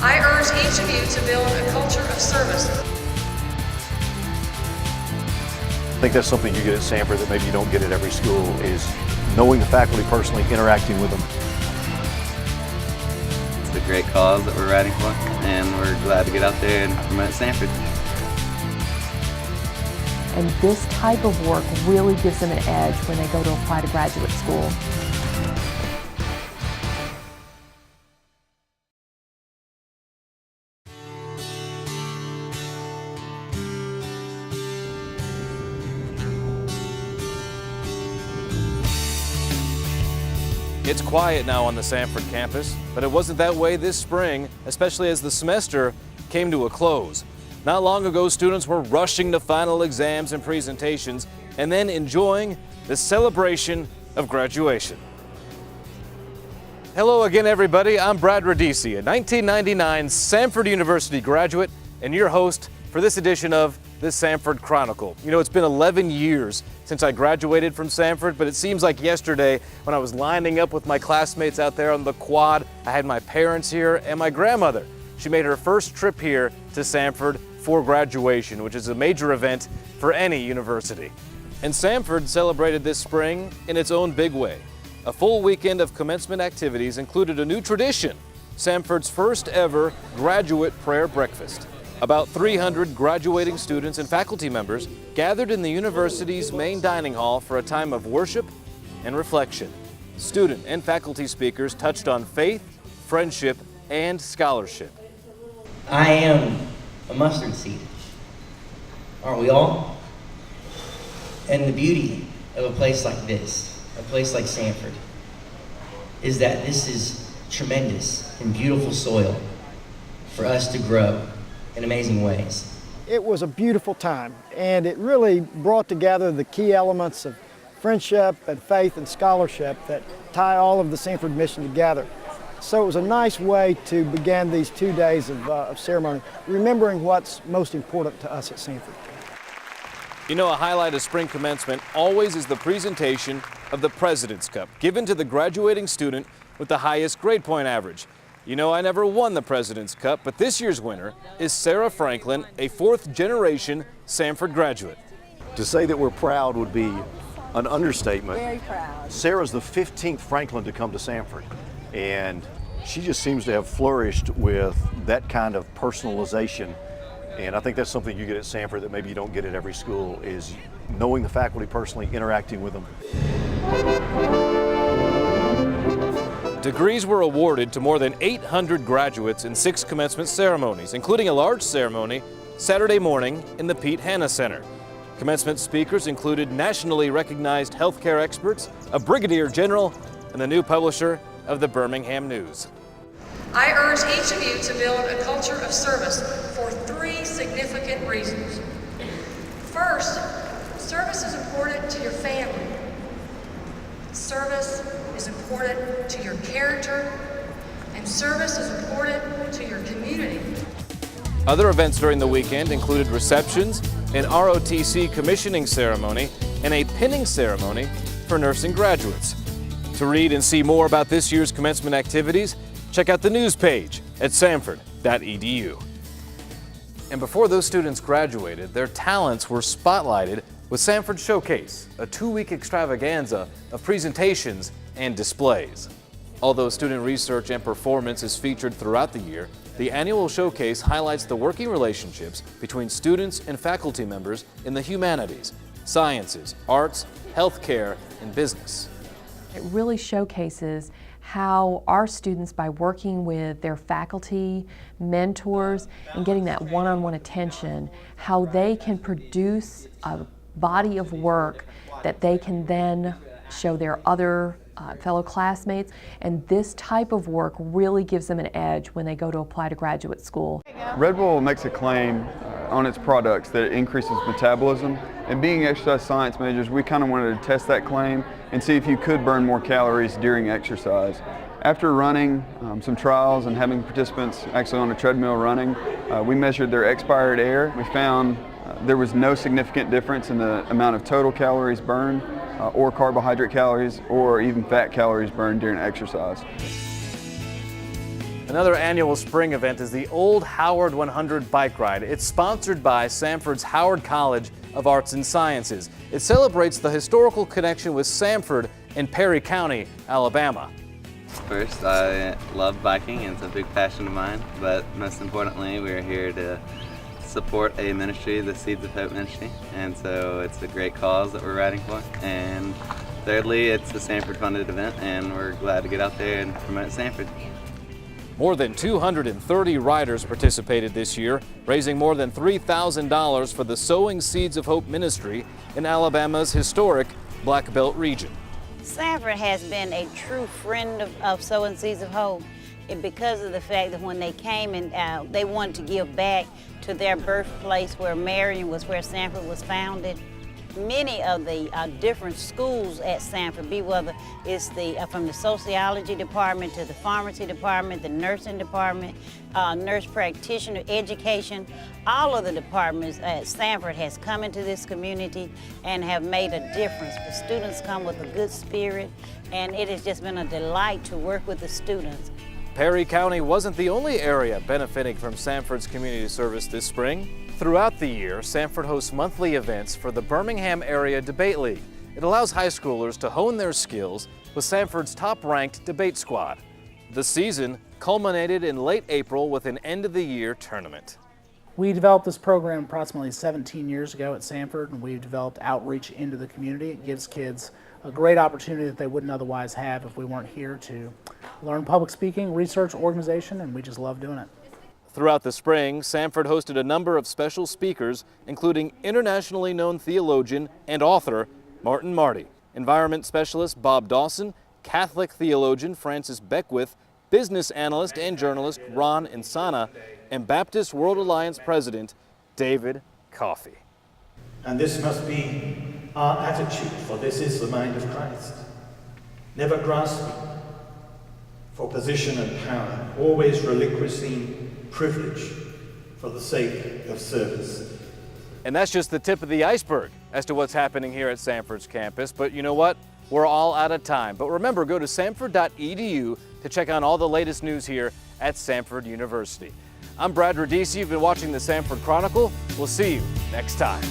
I urge each of you to build a culture of service. I think that's something you get at Samford that maybe you don't get at every school, is knowing the faculty personally, interacting with them. It's a great cause that we're riding for, and we're glad to get out there and promote Samford. And this type of work really gives them an edge when they go to apply to graduate school. It's quiet now on the Samford campus, but it wasn't that way this spring, especially as the semester came to a close. Not long ago, students were rushing to final exams and presentations and then enjoying the celebration of graduation. Hello again, everybody. I'm Brad Radisi, a 1999 Samford University graduate and your host for this edition of the Samford Chronicle. You know, it's been 11 years since I graduated from Samford, but it seems like yesterday when I was lining up with my classmates out there on the quad. I had my parents here and my grandmother. She made her first trip here to Samford for graduation, which is a major event for any university. And Samford celebrated this spring in its own big way. A full weekend of commencement activities included a new tradition, Samford's first ever graduate prayer breakfast. About 300 graduating students and faculty members gathered in the university's main dining hall for a time of worship and reflection. Student and faculty speakers touched on faith, friendship, and scholarship. I am a mustard seed. Aren't we all? And the beauty of a place like this, a place like Samford, is that this is tremendous and beautiful soil for us to grow in amazing ways. It was a beautiful time, and it really brought together the key elements of friendship and faith and scholarship that tie all of the Samford mission together. So it was a nice way to begin these 2 days of ceremony, remembering what's most important to us at Samford. You know, a highlight of spring commencement always is the presentation of the President's Cup, given to the graduating student with the highest grade point average. You know, I never won the President's Cup, but this year's winner is Sarah Franklin, a fourth-generation Samford graduate. To say that we're proud would be an understatement. Very proud. Sarah's the 15th Franklin to come to Samford, and she just seems to have flourished with that kind of personalization. And I think that's something you get at Samford that maybe you don't get at every school, is knowing the faculty personally, interacting with them. Degrees were awarded to more than 800 graduates in 6 commencement ceremonies, including a large ceremony Saturday morning in the Pete Hanna Center. Commencement speakers included nationally recognized healthcare experts, a brigadier general, and the new publisher of the Birmingham News. I urge each of you to build a culture of service for 3 significant reasons. First, service is important to your family. Service is important to your character, and service is important to your community. Other events during the weekend included receptions, an ROTC commissioning ceremony, and a pinning ceremony for nursing graduates. To read and see more about this year's commencement activities, check out the news page at samford.edu. And before those students graduated, their talents were spotlighted with Samford Showcase, a 2-week extravaganza of presentations and displays. Although student research and performance is featured throughout the year, the annual showcase highlights the working relationships between students and faculty members in the humanities, sciences, arts, healthcare, and business. It really showcases how our students, by working with their faculty, mentors, and getting that one-on-one attention, how they can produce a body of work that they can then show their other fellow classmates, and this type of work really gives them an edge when they go to apply to graduate school. Red Bull makes a claim on its products that it increases metabolism, and being exercise science majors, we kind of wanted to test that claim and see if you could burn more calories during exercise. After running some trials and having participants actually on a treadmill running, we measured their expired air. We found there was no significant difference in the amount of total calories burned or carbohydrate calories or even fat calories burned during exercise. Another annual spring event is the Old Howard 100 Bike Ride. It's sponsored by Samford's Howard College of Arts and Sciences. It celebrates the historical connection with Samford in Perry County, Alabama. First, I love biking, and it's a big passion of mine, but most importantly, we're here to support a ministry, the Seeds of Hope ministry, and so it's a great cause that we're riding for. And thirdly, it's a Samford funded event, and we're glad to get out there and promote Samford. More than 230 riders participated this year, raising more than $3,000 for the Sowing Seeds of Hope ministry in Alabama's historic Black Belt region. Samford has been a true friend of Sowing Seeds of Hope, and because of the fact that when they came and they wanted to give back to their birthplace where Marion was, where Samford was founded. Many of the different schools at Samford, be whether it's from the sociology department to the pharmacy department, the nursing department, nurse practitioner education, all of the departments at Samford has come into this community and have made a difference. The students come with a good spirit, and it has just been a delight to work with the students. Perry County wasn't the only area benefiting from Samford's community service this spring. Throughout the year, Samford hosts monthly events for the Birmingham Area Debate League. It allows high schoolers to hone their skills with Samford's top-ranked debate squad. The season culminated in late April with an end-of-the-year tournament. We developed this program approximately 17 years ago at Samford, and we've developed outreach into the community. It gives kids a great opportunity that they wouldn't otherwise have if we weren't here to learn public speaking, research, organization, and we just love doing it. Throughout the spring, Samford hosted a number of special speakers, including internationally known theologian and author Martin Marty, environment specialist Bob Dawson, Catholic theologian Francis Beckwith, business analyst and journalist Ron Insana, and Baptist World Alliance president David Coffey. And this must be our attitude, for this is the mind of Christ. Never grasping for position and power, always relinquishing privilege for the sake of service. And that's just the tip of the iceberg as to what's happening here at Samford's campus. But you know what? We're all out of time. But remember, go to samford.edu to check on all the latest news here at Samford University. I'm Brad Radice. You've been watching the Samford Chronicle. We'll see you next time.